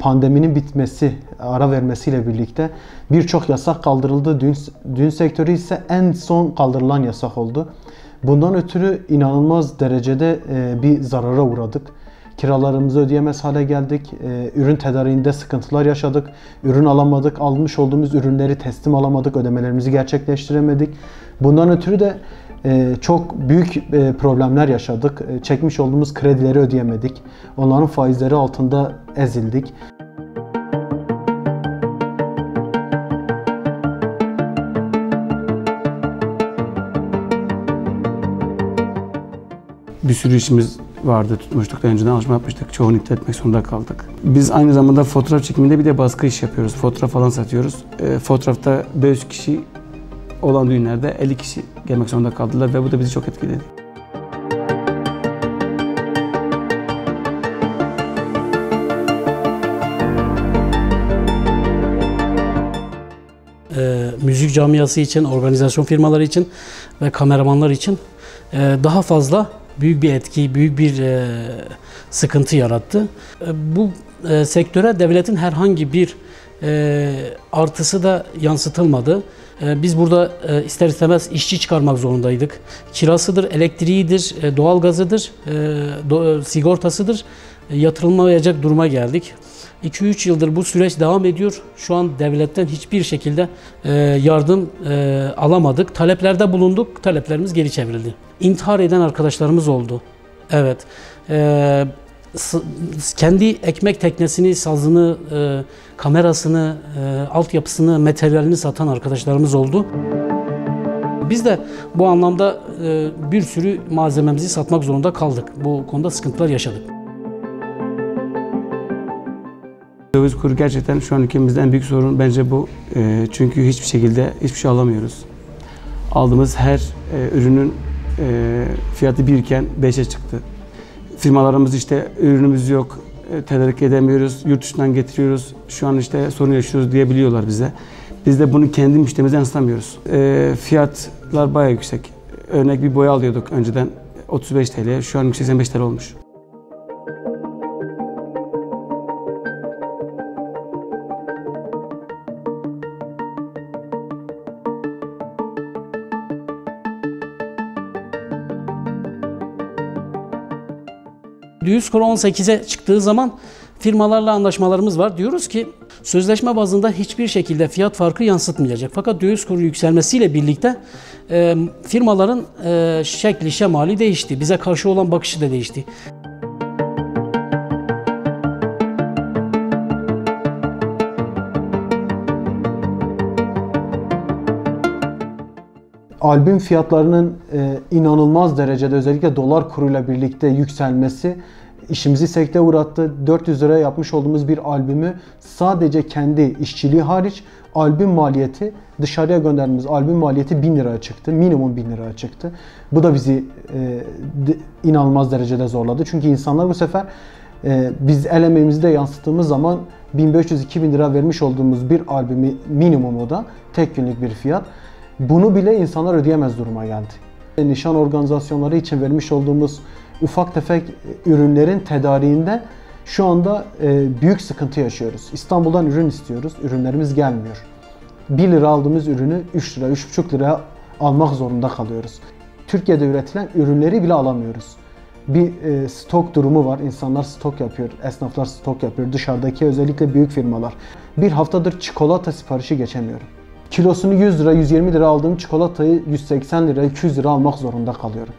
Pandeminin bitmesi, ara vermesiyle birlikte birçok yasak kaldırıldı. Düğün sektörü ise en son kaldırılan yasak oldu. Bundan ötürü inanılmaz derecede bir zarara uğradık. Kiralarımızı ödeyemez hale geldik. Ürün tedariğinde sıkıntılar yaşadık. Ürün alamadık. Almış olduğumuz ürünleri teslim alamadık. Ödemelerimizi gerçekleştiremedik. Bundan ötürü de çok büyük problemler yaşadık. Çekmiş olduğumuz kredileri ödeyemedik. Onların faizleri altında ezildik. Bir sürü işimiz vardı, tutmuştuk da önceden anlaşma yapmıştık. Çoğunu iptal etmek zorunda kaldık. Biz aynı zamanda fotoğraf çekiminde bir de baskı iş yapıyoruz. Fotoğraf falan satıyoruz. Fotoğrafta 500 kişi olan düğünlerde 50 kişi gelmek zorunda kaldılar ve bu da bizi çok etkiledi. Müzik camiası için, organizasyon firmaları için ve kameramanlar için daha fazla büyük bir etki, büyük bir sıkıntı yarattı. Bu sektöre devletin herhangi bir artısı da yansıtılmadı. Biz burada ister istemez işçi çıkarmak zorundaydık. Kirasıdır, elektriğidir, doğalgazıdır, sigortasıdır. Yatırılmayacak duruma geldik. 2-3 yıldır bu süreç devam ediyor. Şu an devletten hiçbir şekilde yardım alamadık. Taleplerde bulunduk, taleplerimiz geri çevrildi. İntihar eden arkadaşlarımız oldu. Evet. Kendi ekmek teknesini, sazını, kamerasını, altyapısını, materyalini satan arkadaşlarımız oldu. Biz de bu anlamda bir sürü malzememizi satmak zorunda kaldık. Bu konuda sıkıntılar yaşadık. Döviz kuru gerçekten şu an ülkemizde en büyük sorun bence bu. Çünkü hiçbir şekilde hiçbir şey alamıyoruz. Aldığımız her ürünün fiyatı 1 iken 5'e çıktı. Firmalarımız işte ürünümüz yok, tedarik edemiyoruz, yurt dışından getiriyoruz, şu an işte sorun yaşıyoruz diyebiliyorlar bize. Biz de bunu kendi müşterimize yansıtamıyoruz. Fiyatlar bayağı yüksek. Örnek bir boya alıyorduk önceden 35 TL, şu an 85 TL olmuş. Döviz kuru 18'e çıktığı zaman firmalarla anlaşmalarımız var. Diyoruz ki sözleşme bazında hiçbir şekilde fiyat farkı yansıtmayacak. Fakat döviz kuru yükselmesiyle birlikte firmaların şekli, şemali değişti. Bize karşı olan bakışı da değişti. Albüm fiyatlarının inanılmaz derecede özellikle dolar kuruyla birlikte yükselmesi işimizi sekteye uğrattı. 400 liraya yapmış olduğumuz bir albümü sadece kendi işçiliği hariç albüm maliyeti, dışarıya gönderdiğimiz albüm maliyeti 1000 liraya çıktı. Minimum 1000 liraya çıktı. Bu da bizi inanılmaz derecede zorladı. Çünkü insanlar bu sefer biz el emeğimizi de yansıttığımız zaman 1500-2000 lira vermiş olduğumuz bir albümü minimumu da tek günlük bir fiyat. Bunu bile insanlar ödeyemez duruma geldi. Nişan organizasyonları için vermiş olduğumuz ufak tefek ürünlerin tedariğinde şu anda büyük sıkıntı yaşıyoruz. İstanbul'dan ürün istiyoruz, ürünlerimiz gelmiyor. 1 lira aldığımız ürünü 3 lira, 3,5 liraya almak zorunda kalıyoruz. Türkiye'de üretilen ürünleri bile alamıyoruz. Bir stok durumu var, insanlar stok yapıyor, esnaflar stok yapıyor, dışarıdaki özellikle büyük firmalar. Bir haftadır çikolata siparişi geçemiyorum. Kilosunu 100 lira, 120 lira aldığım çikolatayı 180 lira, 200 lira almak zorunda kalıyorum.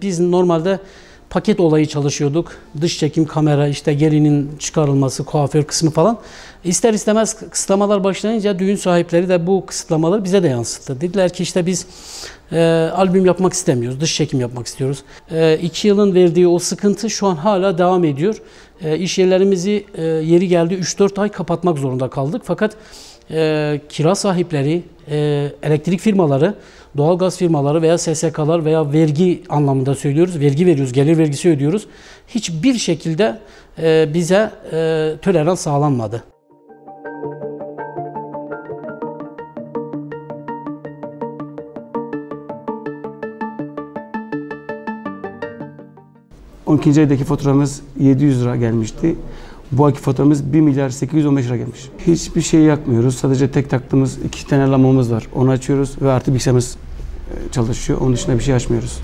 Biz normalde paket olayı çalışıyorduk. Dış çekim, kamera, işte gelinin çıkarılması, kuaför kısmı falan. İster istemez kısıtlamalar başlayınca düğün sahipleri de bu kısıtlamaları bize de yansıttı. Dediler ki işte biz albüm yapmak istemiyoruz, dış çekim yapmak istiyoruz. 2 yılın verdiği o sıkıntı şu an hala devam ediyor. İş yerlerimizi yeri geldi 3-4 ay kapatmak zorunda kaldık. Fakat kira sahipleri, elektrik firmaları, doğalgaz firmaları veya SSK'lar veya vergi anlamında söylüyoruz, vergi veriyoruz, gelir vergisi ödüyoruz. Hiçbir şekilde bize tolerans sağlanmadı. 12. aydaki faturamız 700 lira gelmişti. Bu ayki faturamız 1 milyar 815 lira gelmiş. Hiçbir şey yakmıyoruz. Sadece tek taktığımız 2 tane lambamız var. Onu açıyoruz ve artık bilgisayarımız çalışıyor. Onun dışında bir şey açmıyoruz.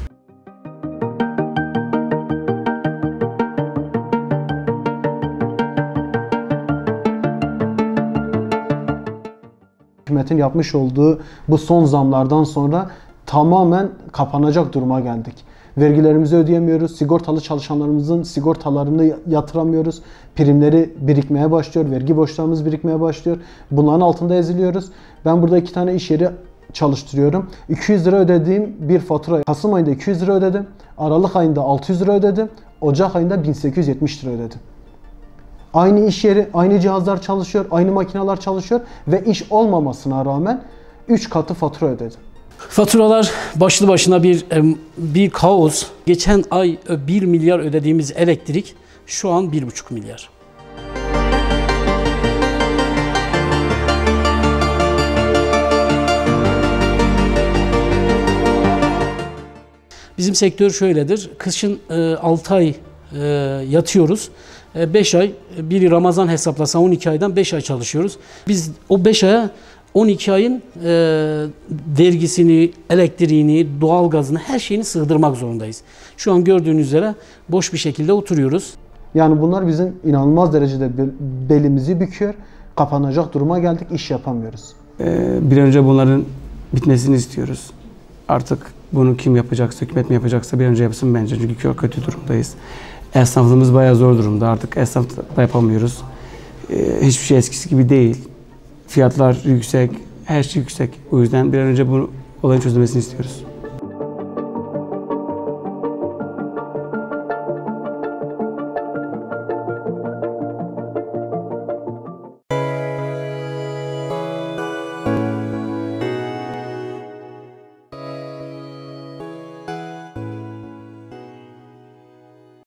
Hükümetin yapmış olduğu bu son zamlardan sonra tamamen kapanacak duruma geldik. Vergilerimizi ödeyemiyoruz, sigortalı çalışanlarımızın sigortalarını yatıramıyoruz, primleri birikmeye başlıyor, vergi borçlarımız birikmeye başlıyor. Bunların altında eziliyoruz. Ben burada 2 tane iş yeri çalıştırıyorum. 200 lira ödediğim bir fatura, Kasım ayında 200 lira ödedim, Aralık ayında 600 lira ödedim, Ocak ayında 1870 lira ödedim. Aynı iş yeri, aynı cihazlar çalışıyor, aynı makineler çalışıyor ve iş olmamasına rağmen 3 katı fatura ödedim. Faturalar başlı başına bir kaos. Geçen ay 1 milyar ödediğimiz elektrik şu an 1,5 milyar. Bizim sektör şöyledir. Kışın 6 ay yatıyoruz. 5 ay, biri Ramazan hesaplasa 12 aydan 5 ay çalışıyoruz. Biz o 5 aya 12 ayın vergisini, elektriğini, doğalgazını, her şeyini sığdırmak zorundayız. Şu an gördüğünüz üzere boş bir şekilde oturuyoruz. Yani bunlar bizim inanılmaz derecede belimizi büküyor. Kapanacak duruma geldik, iş yapamıyoruz. Bir an önce bunların bitmesini istiyoruz. Artık bunu kim yapacaksa, hükümet mi yapacaksa bir an önce yapsın bence. Çünkü çok kötü durumdayız. Esnaflığımız bayağı zor durumda. Artık esnaf da yapamıyoruz. Hiçbir şey eskisi gibi değil. Fiyatlar yüksek, her şey yüksek. O yüzden bir an önce bu olayın çözülmesini istiyoruz.